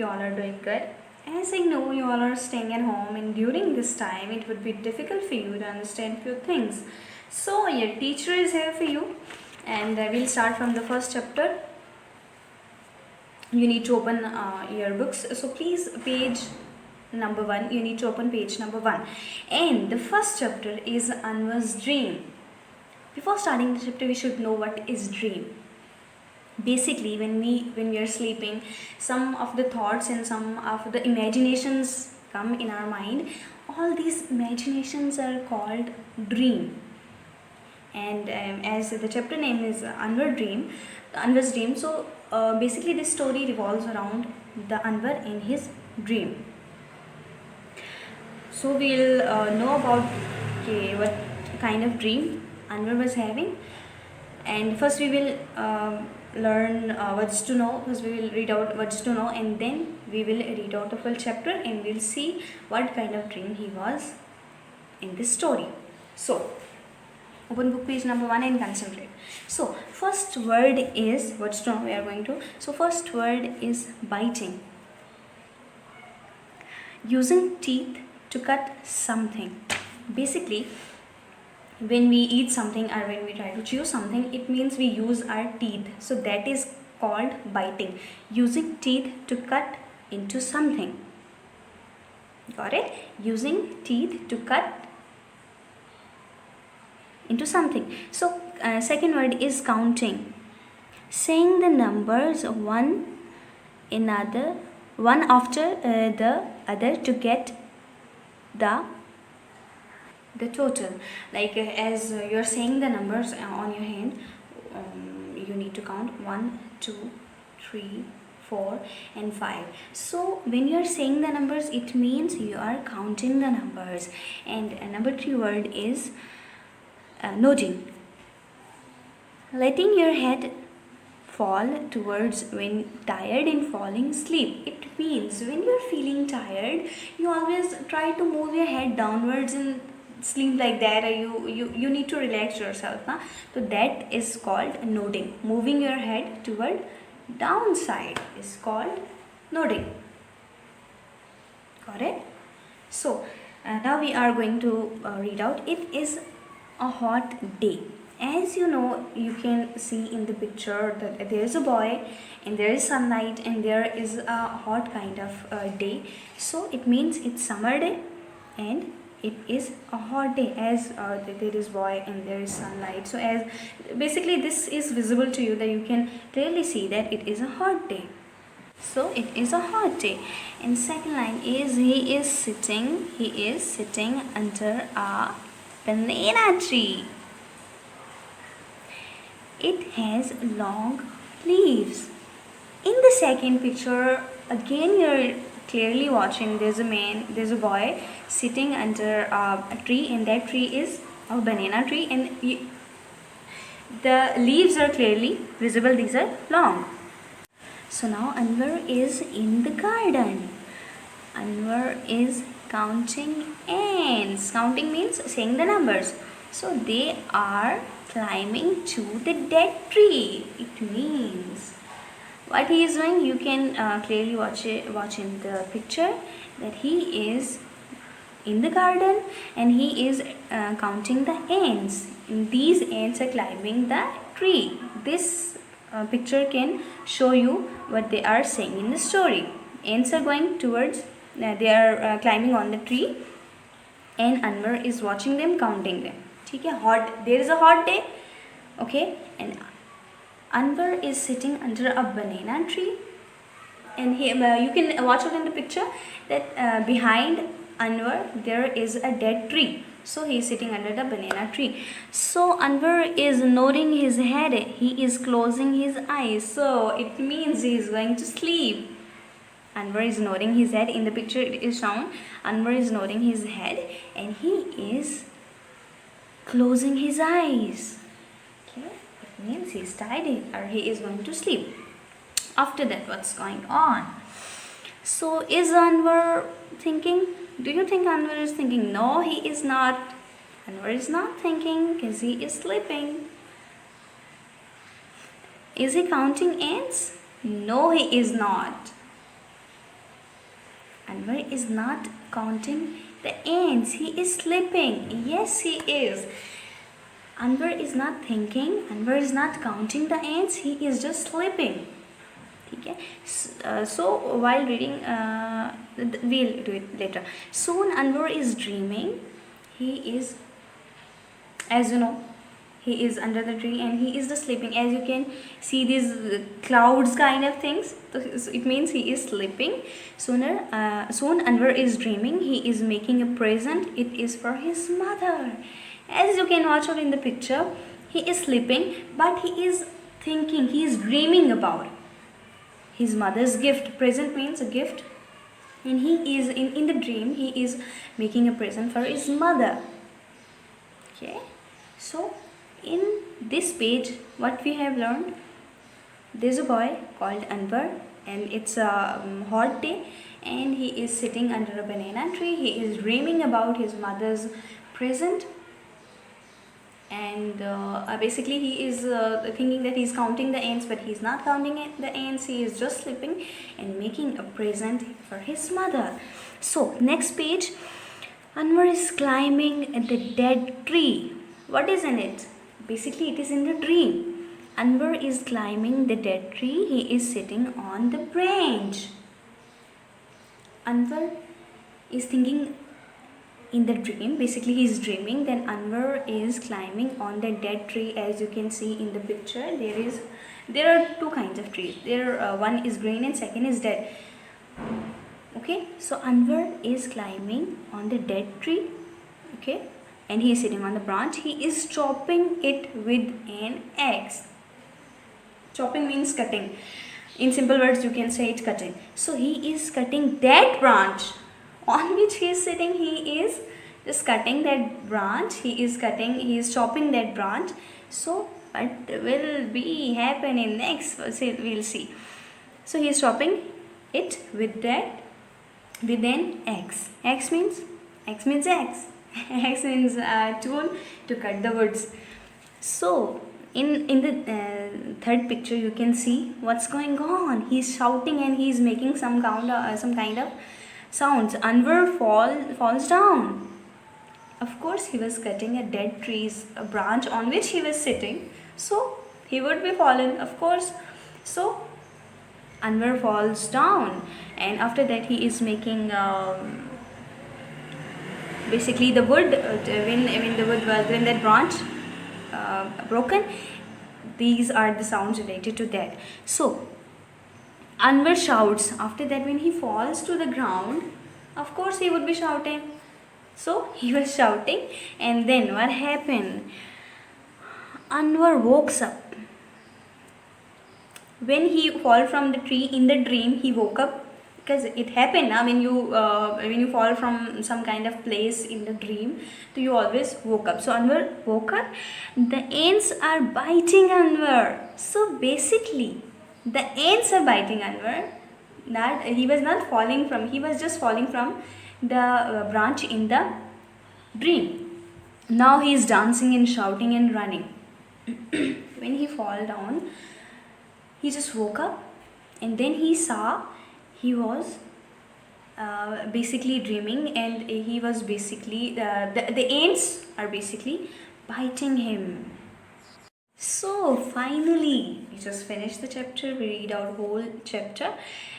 you all are doing good. As I know you all are staying at home, and during this time it would be difficult for you to understand few things. So your teacher is here for you, and we'll start from the first chapter. You need to open your books. So please, page number 1. You need to open page number 1, and the first chapter is Anwar's dream. Before starting the chapter, we should know what is dream. Basically, when we are sleeping, some of the thoughts and some of the imaginations come in our mind. All these imaginations are called dream. And as the chapter name is Anwar's dream, so basically this story revolves around the Anwar and his dream. So we'll know about what kind of dream Anwar was having, and first we will learn words to know. First we will read out words to know, and then we will read out the full chapter, and we'll see what kind of dream he was in this story. So open book page number 1 and concentrate. So first word is words to know we are going to. So first word is biting. Using teeth to cut something. Basically, when we eat something or when we try to chew something, it means we use our teeth. So that is called biting. Using teeth to cut into something. Got it? Using teeth to cut into something. So second word is counting. Saying the numbers one after the other to get the total. Like as you're saying the numbers on your hand, you need to count 1, 2, 3, 4 and 5. So when you are saying the numbers, it means you are counting the numbers. And number 3 word is nodding. Letting your head fall towards when tired and falling asleep. It means when you're feeling tired, you always try to move your head downwards and sleep like that, or you need to relax yourself. So that is called nodding. Moving your head toward downside is called nodding. Got it? So now we are going to read out. It is a hot day. As you know, you can see in the picture that there is a boy and there is sunlight and there is a hot kind of day. So it means it's summer day and it is a hot day, as there is boy and there is sunlight. So as basically this is visible to you, that you can clearly see that it is a hot day. So it is a hot day. And second line is he is sitting under a banana tree. It has long leaves. In the second picture, again you're clearly watching, there's a boy sitting under a tree, and that tree is a banana tree, and the leaves are clearly visible, these are long. So now Anwar is in the garden. Anwar is counting ants. Counting means saying the numbers. So they are climbing to the dead tree. It means what he is doing, you can clearly watch in the picture that he is in the garden and he is counting the ants. And these ants are climbing the tree. This picture can show you what they are saying in the story. Ants are going towards, they are climbing on the tree, and Anwar is watching them, counting them. There is a hot day, okay, and Anwar is sitting under a banana tree, and he, you can watch it in the picture that behind Anwar there is a dead tree. So he is sitting under the banana tree. So Anwar is nodding his head, he is closing his eyes, so it means he is going to sleep. Anwar is nodding his head. In the picture it is shown Anwar is nodding his head and he is closing his eyes. Okay, it means he is tired or he is going to sleep. After that, what's going on? So is Anwar thinking? Do you think Anwar is thinking? No, he is not. Anwar is not thinking because he is sleeping. Is he counting ants? No, he is not. Anwar is not counting the ants. He is sleeping. Yes, he is. Anwar is not thinking. Anwar is not counting the ants. He is just sleeping. Okay. So while reading, we'll do it later. Soon Anwar is dreaming. He is, as you know, he is under the tree and he is just sleeping. As you can see these clouds kind of things, so it means he is sleeping. Soon Anwar is dreaming. He is making a present. It is for his mother. As you can watch out in the picture, he is sleeping, but he is thinking, he is dreaming about his mother's gift. Present means a gift, and he is in the dream, he is making a present for his mother. Okay, so in this page, what we have learned, there's a boy called Anwar, and it's a hot day, and he is sitting under a banana tree. He is dreaming about his mother's present, and basically he is thinking that he's counting the ants, but he's not counting the ants. He is just sleeping and making a present for his mother. So next page, Anwar is climbing the dead tree. What is in it? Basically it is in the dream. Anwar is climbing the dead tree. He is sitting on the branch. Anwar is thinking in the dream. Basically he is dreaming. Then Anwar is climbing on the dead tree. As you can see in the picture, there are two kinds of trees. One is green and second is dead. Okay, so Anwar is climbing on the dead tree. Okay, and he is sitting on the branch. He is chopping it with an axe. Chopping means cutting. In simple words, you can say it cutting. So he is cutting that branch on which he is sitting. He is just cutting that branch. He is chopping that branch. So what will be happening next? We'll see. So he is chopping it with an axe. Axe means axe. Axe means tool to cut the woods. So in the third picture, you can see what's going on. He's shouting and he's making some kind of sounds. Anwar falls down. Of course, he was cutting a dead tree's branch on which he was sitting, so he would be fallen, of course. So Anwar falls down, and after that he is making basically the wood. When that branch broken, these are the sounds related to that. So Anwar shouts. After that, when he falls to the ground, of course he would be shouting. So he was shouting, and then what happened? Anwar woke up. When he fall from the tree in the dream, he woke up, because it happened now when you fall from some kind of place in the dream, so you always woke up. So Anwar woke up. The ants are biting Anwar. So basically the ants are biting Anwar. That he was not falling from, he was just falling from the branch in the dream. Now he is dancing and shouting and running. When he fall down, he just woke up, and then he saw he was basically dreaming, and he was basically the ants are basically biting him. So finally we just finished the chapter. We read out whole chapter,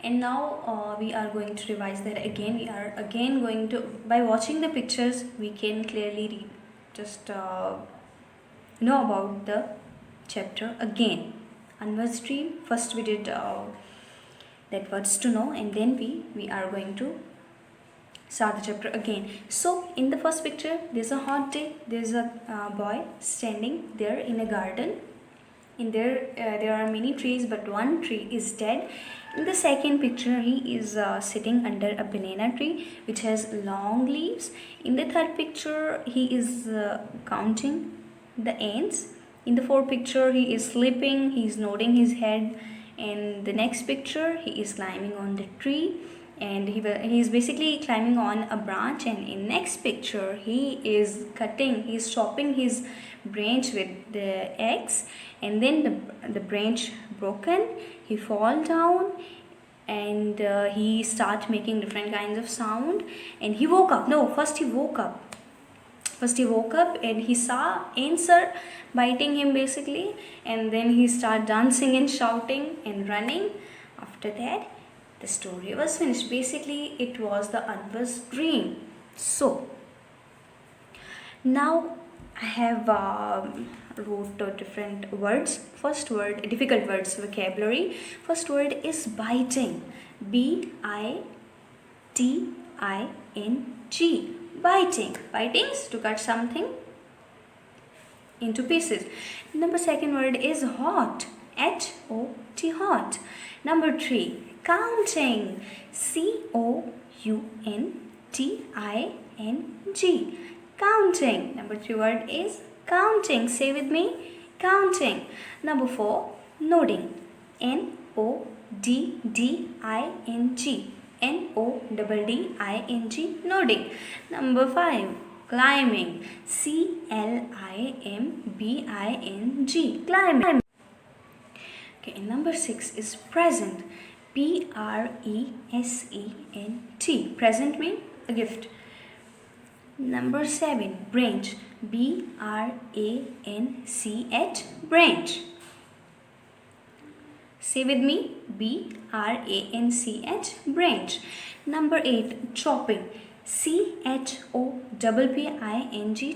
and now we are going to revise that again. We are again going to, by watching the pictures, we can clearly read, just know about the chapter again. Anwar's dream. First we did that words to know, and then we are going to start the chapter again. So in the first picture, there's a hot day. There's a boy standing there in a garden. In there are many trees, but one tree is dead. In the second picture, he is sitting under a banana tree which has long leaves. In the third picture, he is counting the ants. In the fourth picture, he is sleeping. He is nodding his head. In the next picture, he is climbing on the tree, and he is basically climbing on a branch. And in next picture, he is chopping his branch with the axe, and then the branch broken. He fall down, and he start making different kinds of sound, and he woke up. No, first he woke up and he saw answer biting him basically, and then he started dancing and shouting and running. After that, the story was finished. Basically, it was the Anvar's dream. So now I have wrote different words. First word, difficult words, vocabulary. First word is biting. B-I-T-I-N-G. Biting. Biting is to cut something into pieces. Number second word is hot. H-O-T, hot. Number three, counting. C-O-U-N-T-I-N-G. Counting. Number three word is counting. Say with me, counting. Number four, nodding. N-O-D-D-I-N-G. N-O-D-D-I-N-G, nodding. Number five, climbing. C-L-I-M-B-I-N-G, climbing. Okay, number six is present. P-R-E-S-E-N-T. Present means a gift. Number seven, branch. B-R-A-N-C-H, branch. Say with me, B-R-A-N-C-H, branch. Number eight, chopping. C-H-O-P-P-I-N-G,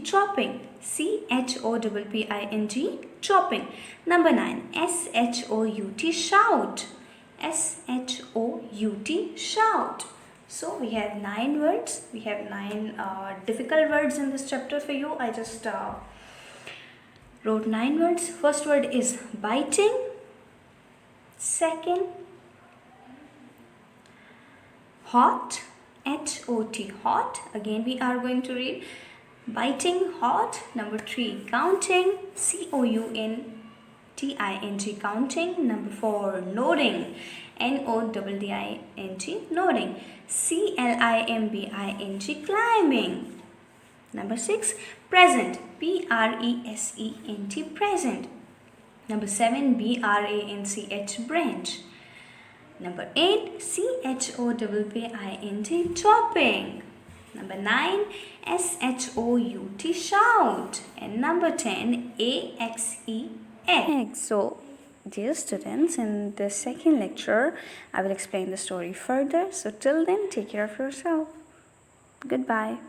chopping. C-H-O-P-P-I-N-G, chopping. Number nine, S-H-O-U-T, shout. S-H-O-U-T, shout. So we have 9 words. We have 9 difficult words in this chapter for you. I just wrote 9 words. First word is biting. Second, hot. H-O-T, hot. Again we are going to read biting, hot. Number 3, counting. C-O-U-N-T-I-N-G, counting. Number 4, nodding. N-O-D-D-I-N-G, nodding. C-L-I-M-B-I-N-G, climbing. Number 6, present. P-R-E-S-E-N-T, present. Number 7, B-R-A-N-C-H, branch. Number 8, C-H-O-P-P-I-N-G, chopping. Number 9, S-H-O-U-T, shout. And number 10, A-X-E-X. So, dear students, in the second lecture, I will explain the story further. So, till then, take care of yourself. Goodbye.